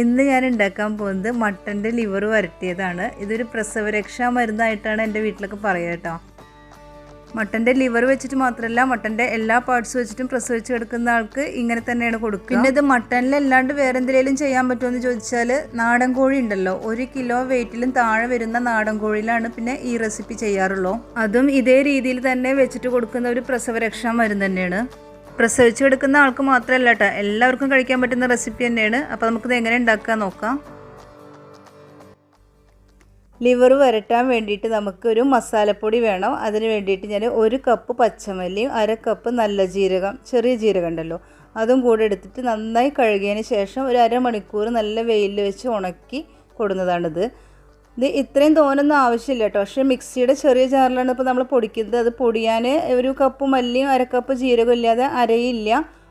ഇന്ന് ഞാൻ ഉണ്ടാക്കാൻ പോകുന്നത് മട്ടൻ്റെ ലിവർ വരട്ടിയതാണ്. ഇതൊരു പ്രസവരക്ഷാ മരുന്നായിട്ടാണ് എൻ്റെ വീട്ടിലൊക്കെ പറയുക കേട്ടോ. മട്ടൻ്റെ ലിവർ വെച്ചിട്ട് മാത്രമല്ല, മട്ടൻ്റെ എല്ലാ പാർട്സ് വെച്ചിട്ടും പ്രസവിച്ച് കിടക്കുന്ന ആൾക്ക് ഇങ്ങനെ തന്നെയാണ് കൊടുക്കുക. പിന്നെ ഇത് മട്ടനിലല്ലാണ്ട് വേറെ എന്തെങ്കിലും ചെയ്യാൻ പറ്റുമെന്ന് ചോദിച്ചാൽ, നാടൻ കോഴി ഉണ്ടല്ലോ, 1 കിലോ വെയിറ്റിലും താഴെ വരുന്ന നാടൻ കോഴിയിലാണ് പിന്നെ ഈ റെസിപ്പി ചെയ്യാറുള്ളൂ. അതും ഇതേ രീതിയിൽ തന്നെ വെച്ചിട്ട് കൊടുക്കുന്ന ഒരു പ്രസവരക്ഷാ മരുന്ന് തന്നെയാണ്. പ്രസവിച്ച് കിടക്കുന്ന ആൾക്ക് മാത്രമല്ല കേട്ടോ, എല്ലാവർക്കും കഴിക്കാൻ പറ്റുന്ന റെസിപ്പി തന്നെയാണ്. അപ്പോൾ നമുക്കിത് എങ്ങനെ ഉണ്ടാക്കാൻ നോക്കാം. ലിവർ വരട്ടാൻ വേണ്ടിയിട്ട് നമുക്കൊരു മസാലപ്പൊടി വേണം. അതിന് വേണ്ടിയിട്ട് ഞാൻ 1 കപ്പ് പച്ചമല്ലിയും 1/2 കപ്പ് നല്ല ജീരകം, ചെറിയ ജീരകം ഉണ്ടല്ലോ, അതും കൂടെ എടുത്തിട്ട് നന്നായി കഴുകിയതിന് ശേഷം ഒരു അരമണിക്കൂർ നല്ല വെയിലിൽ വെച്ച് ഉണക്കി കൊടുന്നതാണിത്. ഇത് ഇത്രയും തോനൊന്നും ആവശ്യമില്ല കേട്ടോ. പക്ഷേ മിക്സിയുടെ ചെറിയ ജാറിലാണ് ഇപ്പോൾ നമ്മൾ പൊടിക്കുന്നത്. അത് പൊടിയാൻ 1 കപ്പ് മല്ലിയും 1/2 കപ്പ് ജീരകം ഇല്ലാതെ അരയില്ല.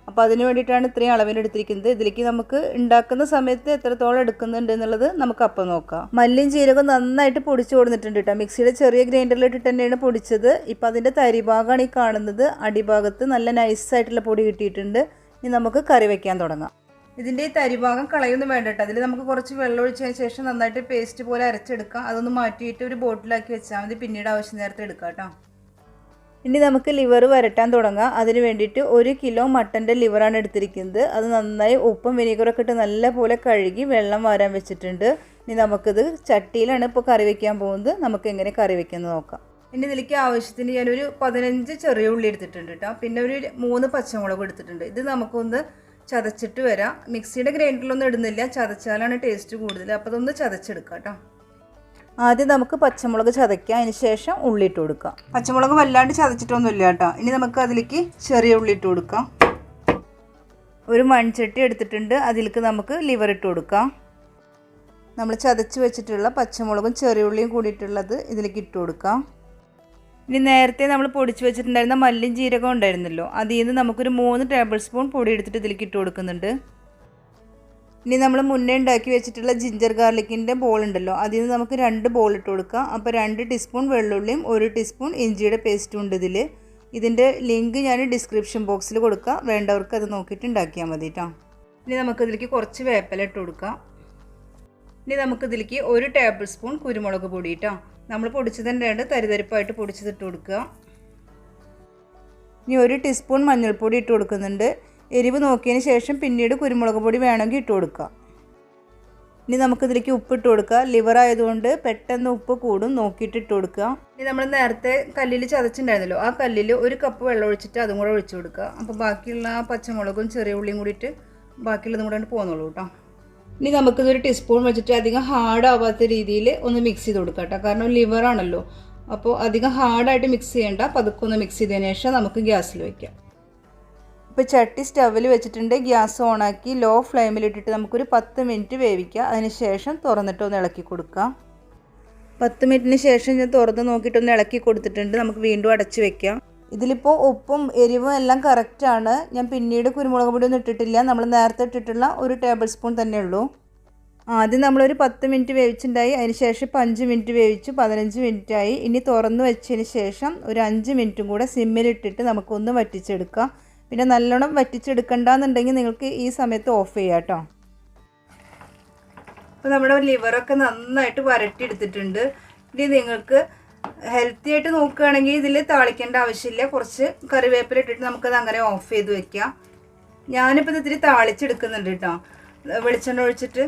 അപ്പോൾ അതിന് വേണ്ടിയിട്ടാണ് ഇത്രയും അളവിലെടുത്തിരിക്കുന്നത്. ഇതിലേക്ക് നമുക്ക് ഉണ്ടാക്കുന്ന സമയത്ത് എത്രത്തോളം എടുക്കുന്നുണ്ട് എന്നുള്ളത് നമുക്ക് അപ്പം നോക്കാം. മല്ലിയും ജീരകം നന്നായിട്ട് പൊടിച്ച് കൊടുത്തിട്ടുണ്ട് കേട്ടോ. മിക്സിയുടെ ചെറിയ ഗ്രൈൻഡറിലിട്ടിട്ട് തന്നെയാണ് പൊടിച്ചത്. ഇപ്പോൾ അതിൻ്റെ തരിഭാഗമാണ് ഈ കാണുന്നത്. അടിഭാഗത്ത് നല്ല നൈസായിട്ടുള്ള പൊടി കിട്ടിയിട്ടുണ്ട്. ഇനി നമുക്ക് കറി വയ്ക്കാൻ തുടങ്ങാം. ഇതിൻ്റെ ഈ തരിഭാഗം കളയൊന്നും വേണ്ട കേട്ടോ. അതിൽ നമുക്ക് കുറച്ച് വെള്ളം ഒഴിച്ചതിന് ശേഷം നന്നായിട്ട് പേസ്റ്റ് പോലെ അരച്ചെടുക്കാം. അതൊന്ന് മാറ്റിയിട്ട് ഒരു ബോട്ടിലാക്കി വെച്ചാൽ മതി. പിന്നീട് ആവശ്യം നേരത്തെ എടുക്കാം കേട്ടോ. ഇനി നമുക്ക് ലിവർ വരട്ടാൻ തുടങ്ങാം. അതിന് വേണ്ടിയിട്ട് 1 കിലോ മട്ടൻ്റെ ലിവറാണ് എടുത്തിരിക്കുന്നത്. അത് നന്നായി ഉപ്പും വിനീഗറൊക്കെ ഇട്ട് നല്ല പോലെ കഴുകി വെള്ളം വാരാൻ വെച്ചിട്ടുണ്ട്. ഇനി നമുക്കിത് ചട്ടിയിലാണ് ഇപ്പോൾ കറി വയ്ക്കാൻ പോകുന്നത്. നമുക്ക് എങ്ങനെ കറി വയ്ക്കുന്നത് നോക്കാം. ഇനി ഇതിലേക്ക് ആവശ്യത്തിന് ഞാനൊരു 15 ചെറിയ ഉള്ളി എടുത്തിട്ടുണ്ട് കേട്ടോ. പിന്നെ ഒരു 3 പച്ചമുളക് എടുത്തിട്ടുണ്ട്. ഇത് നമുക്കൊന്ന് ചതച്ചിട്ട് വരാം. മിക്സിയുടെ ഗ്രൈൻഡറിലൊന്നും ഇടുന്നില്ല, ചതച്ചാലാണ് ടേസ്റ്റ് കൂടുതൽ. അപ്പോൾ അതൊന്ന് ചതച്ചെടുക്കാം കേട്ടോ. ആദ്യം നമുക്ക് പച്ചമുളക് ചതയ്ക്കാം, അതിന് ശേഷം ഉള്ളി ഇട്ട് കൊടുക്കാം. പച്ചമുളക് വല്ലാണ്ട് ചതച്ചിട്ടൊന്നുമില്ല കേട്ടോ. ഇനി നമുക്ക് അതിലേക്ക് ചെറിയ ഉള്ളി ഇട്ട് കൊടുക്കാം. ഒരു മൺചട്ടി എടുത്തിട്ടുണ്ട്, അതിലേക്ക് നമുക്ക് ലിവർ ഇട്ട് കൊടുക്കാം. നമ്മൾ ചതച്ച് വെച്ചിട്ടുള്ള പച്ചമുളകും ചെറിയ ഉള്ളിയും കൂടിയിട്ടുള്ളത് ഇതിലേക്ക് ഇട്ട് കൊടുക്കാം. ഇനി നേരത്തെ നമ്മൾ പൊടിച്ച് വെച്ചിട്ടുണ്ടായിരുന്ന മല്ലിയും ജീരകം ഉണ്ടായിരുന്നല്ലോ, അതിൽ നിന്ന് നമുക്കൊരു 3 ടേബിൾ സ്പൂൺ പൊടി എടുത്തിട്ട് ഇതിലേക്ക് ഇട്ട് കൊടുക്കുന്നുണ്ട്. ഇനി നമ്മൾ മുന്നേ ഉണ്ടാക്കി വെച്ചിട്ടുള്ള ജിഞ്ചർ ഗാർലിക്കിൻ്റെ ബോൾ ഉണ്ടല്ലോ, അതിൽ നിന്ന് നമുക്ക് 2 ബോൾ ഇട്ട് കൊടുക്കാം. അപ്പോൾ 2 ടീസ്പൂൺ വെള്ളുള്ളിയും 1 ടീസ്പൂൺ ഇഞ്ചിയുടെ പേസ്റ്റും ഉണ്ട് ഇതിൽ. ഇതിൻ്റെ ലിങ്ക് ഞാൻ ഡിസ്ക്രിപ്ഷൻ ബോക്സിൽ കൊടുക്കാം. വേണ്ടവർക്ക് അത് നോക്കിയിട്ട് ഉണ്ടാക്കിയാൽ മതി കേട്ടോ. ഇനി നമുക്കിതിലേക്ക് കുറച്ച് വേപ്പില ഇട്ട് കൊടുക്കാം. ഇനി നമുക്കിതിലേക്ക് 1 ടേബിൾ സ്പൂൺ കുരുമുളക് പൊടി കേട്ടോ. നമ്മൾ പൊടിച്ചത് തന്നെയാണ്, തരിതരിപ്പായിട്ട് പൊടിച്ചതിട്ട് കൊടുക്കുക. ഇനി 1 ടീസ്പൂൺ മഞ്ഞൾപ്പൊടി ഇട്ട് കൊടുക്കുന്നുണ്ട്. എരിവ് നോക്കിയതിന് ശേഷം പിന്നീട് കുരുമുളക് പൊടി വേണമെങ്കിൽ ഇട്ട് കൊടുക്കുക. ഇനി നമുക്കിതിലേക്ക് ഉപ്പ് ഇട്ട് കൊടുക്കുക. ലിവർ ആയതുകൊണ്ട് പെട്ടെന്ന് ഉപ്പ് കൂടും, നോക്കിയിട്ട് ഇട്ട് കൊടുക്കുക. ഇനി നമ്മൾ നേരത്തെ കല്ലിൽ ചതച്ചിട്ടുണ്ടായിരുന്നല്ലോ, ആ കല്ലിൽ 1 കപ്പ് വെള്ളം ഒഴിച്ചിട്ട് അതും കൂടെ ഒഴിച്ചു കൊടുക്കുക. അപ്പോൾ ബാക്കിയുള്ള പച്ചമുളകും ചെറിയ ഉള്ളിയും കൂടിയിട്ട് ബാക്കിയുള്ളതും കൂടെ പോന്നോളൂ കേട്ടോ. ഇനി നമുക്കിതൊരു ടീസ്പൂൺ വെച്ചിട്ട് അധികം ഹാർഡ് ആവാത്ത രീതിയിൽ ഒന്ന് മിക്സ് ചെയ്ത് കൊടുക്കാം കേട്ടോ. കാരണം ലിവർ ആണല്ലോ, അപ്പോൾ അധികം ഹാർഡായിട്ട് മിക്സ് ചെയ്യേണ്ട. പതുക്കെ ഒന്ന് മിക്സ് ചെയ്തതിന് ശേഷം നമുക്ക് ഗ്യാസിൽ വയ്ക്കാം. ഇപ്പോൾ ചട്ടി സ്റ്റവിൽ വെച്ചിട്ടുണ്ട്. ഗ്യാസ് ഓണാക്കി ലോ ഫ്ലെയിമിലിട്ടിട്ട് നമുക്കൊരു 10 മിനിറ്റ് വേവിക്കാം. അതിന് ശേഷം തുറന്നിട്ട് ഒന്ന് ഇളക്കി കൊടുക്കാം. 10 മിനിറ്റിന് ശേഷം ഞാൻ തുറന്ന് നോക്കിയിട്ടൊന്ന് ഇളക്കി കൊടുത്തിട്ടുണ്ട്. നമുക്ക് വീണ്ടും അടച്ച് വെക്കാം. ഇതിലിപ്പോൾ ഉപ്പും എരിവും എല്ലാം കറക്റ്റാണ്. ഞാൻ പിന്നീട് കുരുമുളക് പൊടി ഒന്നും ഇട്ടിട്ടില്ല. നമ്മൾ നേരത്തെ ഇട്ടിട്ടുള്ള 1 ടേബിൾ സ്പൂൺ തന്നെ ഉള്ളൂ. ആദ്യം നമ്മളൊരു 10 മിനിറ്റ് വേവിച്ചിട്ടുണ്ടായി. അതിന് ശേഷം ഇപ്പോൾ 5 മിനിറ്റ് വേവിച്ചു, 15 മിനിറ്റായി. ഇനി തുറന്ന് വെച്ചതിന് ശേഷം ഒരു 5 മിനിറ്റും കൂടെ സിമ്മിലിട്ടിട്ട് നമുക്കൊന്ന് വറ്റിച്ചെടുക്കാം. പിന്നെ നല്ലോണം വറ്റിച്ചെടുക്കണ്ടെന്നുണ്ടെങ്കിൽ നിങ്ങൾക്ക് ഈ സമയത്ത് ഓഫ് ചെയ്യാം കേട്ടോ. അപ്പോൾ നമ്മുടെ ലിവറൊക്കെ നന്നായിട്ട് വരട്ടിയെടുത്തിട്ടുണ്ട്. ഇനി നിങ്ങൾക്ക് ഹെൽത്തി ആയിട്ട് നോക്കുകയാണെങ്കിൽ ഇതിൽ താളിക്കേണ്ട ആവശ്യമില്ല. കുറച്ച് കറിവേപ്പില ഇട്ടിട്ട് നമുക്കത് അങ്ങനെ ഓഫ് ചെയ്ത് വെക്കാം. ഞാനിപ്പോൾ ഇതിൽ താളിച്ചെടുക്കുന്നുണ്ട് കേട്ടോ. വെളിച്ചെണ്ണ ഒഴിച്ചിട്ട്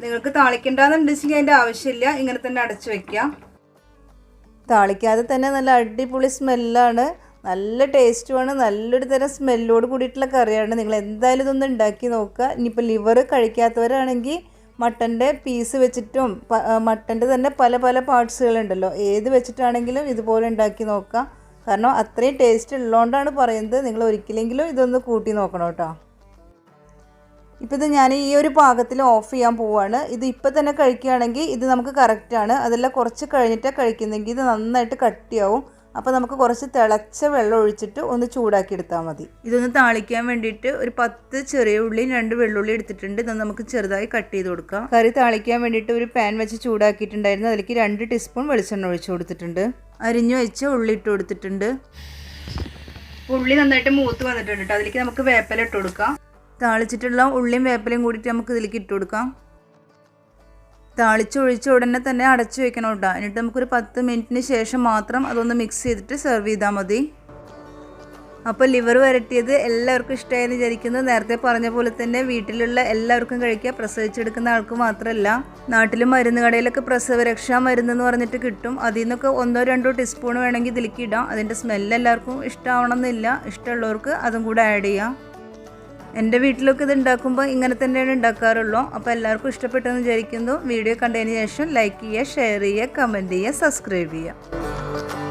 നിങ്ങൾക്ക് താളിക്കേണ്ടതെന്നുണ്ടെങ്കിൽ അതിൻ്റെ ആവശ്യമില്ല, ഇങ്ങനെ തന്നെ അടച്ചു വയ്ക്കാം. താളിക്കാതെ തന്നെ നല്ല അടിപൊളി സ്മെല്ലാണ്, നല്ല ടേസ്റ്റുമാണ്, നല്ലൊരു തരം സ്മെല്ലോട് കൂടിയിട്ടുള്ള കറിയാണ്. നിങ്ങൾ എന്തായാലും ഇതൊന്ന് ഉണ്ടാക്കി നോക്കുക. ഇനിയിപ്പോൾ ലിവർ കഴിക്കാത്തവരാണെങ്കിൽ മട്ടൻ്റെ പീസ് വെച്ചിട്ടും മട്ടൻ്റെ തന്നെ പല പല പാർട്സുകളുണ്ടല്ലോ, ഏത് വെച്ചിട്ടാണെങ്കിലും ഇതുപോലെ ഉണ്ടാക്കി നോക്കാം. കാരണം അത്രയും ടേസ്റ്റ് ഉള്ളതുകൊണ്ടാണ് പറയുന്നത്. നിങ്ങൾ ഒരിക്കലെങ്കിലും ഇതൊന്ന് കൂട്ടി നോക്കണം കേട്ടോ. ഇപ്പോൾ ഇത് ഞാൻ ഈ ഒരു പാകത്തിൽ ഓഫ് ചെയ്യാൻ പോവുകയാണ്. ഇത് ഇപ്പോൾ തന്നെ കഴിക്കുകയാണെങ്കിൽ ഇത് നമുക്ക് കറക്റ്റാണ്. അതെല്ലാം കുറച്ച് കഴിഞ്ഞിട്ടാണ് കഴിക്കുന്നെങ്കിൽ ഇത് നന്നായിട്ട് കട്ടിയാവും. അപ്പോൾ നമുക്ക് കുറച്ച് തിളച്ച വെള്ളം ഒഴിച്ചിട്ട് ഒന്ന് ചൂടാക്കി എടുത്താൽ മതി. ഇതൊന്ന് താളിക്കാൻ വേണ്ടിയിട്ട് ഒരു 10 ചെറിയ ഉള്ളിയും 2 വെള്ളുള്ളി എടുത്തിട്ടുണ്ട്. ഇതൊന്ന് നമുക്ക് ചെറുതായി കട്ട് ചെയ്ത് കൊടുക്കാം. കറി താളിക്കാൻ വേണ്ടിയിട്ട് ഒരു പാൻ വെച്ച് ചൂടാക്കിയിട്ടുണ്ടായിരുന്നു. അതിലേക്ക് 2 ടീസ്പൂൺ വെളിച്ചെണ്ണ ഒഴിച്ച് കൊടുത്തിട്ടുണ്ട്. അരിഞ്ഞു വെച്ച് ഉള്ളി ഇട്ട് കൊടുത്തിട്ടുണ്ട്. ഉള്ളി നന്നായിട്ട് മൂത്ത് വന്നിട്ടുണ്ട് കേട്ടോ. അതിലേക്ക് നമുക്ക് വേപ്പില ഇട്ട് കൊടുക്കാം. താളിച്ചിട്ടുള്ള ഉള്ളിയും വേപ്പിലയും കൂടിയിട്ട് നമുക്ക് ഇതിലേക്ക് ഇട്ട് കൊടുക്കാം. താളിച്ചൊഴിച്ച ഉടനെ തന്നെ അടച്ചു വെക്കണം കേട്ടോ. എന്നിട്ട് നമുക്കൊരു 10 മിനിറ്റിന് ശേഷം മാത്രം അതൊന്ന് മിക്സ് ചെയ്തിട്ട് സെർവ് ചെയ്താൽ മതി. അപ്പോൾ ലിവർ വരട്ടിയത് എല്ലാവർക്കും ഇഷ്ടമായെന്ന് വിചാരിക്കുന്നു. നേരത്തെ പറഞ്ഞ പോലെ തന്നെ വീട്ടിലുള്ള എല്ലാവർക്കും കഴിക്കുക. പ്രസവിച്ചെടുക്കുന്ന ആൾക്ക് മാത്രമല്ല, നാട്ടിലും മരുന്ന് കടയിലൊക്കെ പ്രസവരക്ഷാ മരുന്നെന്ന് പറഞ്ഞിട്ട് കിട്ടും. അതിൽ നിന്നൊക്കെ 1-2 ടീസ്പൂൺ വേണമെങ്കിൽ ഇതിലേക്ക് ഇടാം. അതിൻ്റെ സ്മെല്ല് എല്ലാവർക്കും ഇഷ്ടമാവണമെന്നില്ല. ഇഷ്ടമുള്ളവർക്ക് അതും കൂടെ ആഡ് ചെയ്യാം. എൻ്റെ വീട്ടിലൊക്കെ ഇത് ഉണ്ടാക്കുമ്പോൾ ഇങ്ങനെ തന്നെയാണ് ഉണ്ടാക്കാറുള്ളൂ. അപ്പോൾ എല്ലാവർക്കും ഇഷ്ടപ്പെട്ടെന്ന് വിചാരിക്കുന്നു. വീഡിയോ കണ്ടതിന് ശേഷം ലൈക്ക് ചെയ്യുക, ഷെയർ ചെയ്യുക, കമൻറ്റ് ചെയ്യുക, സബ്സ്ക്രൈബ് ചെയ്യുക.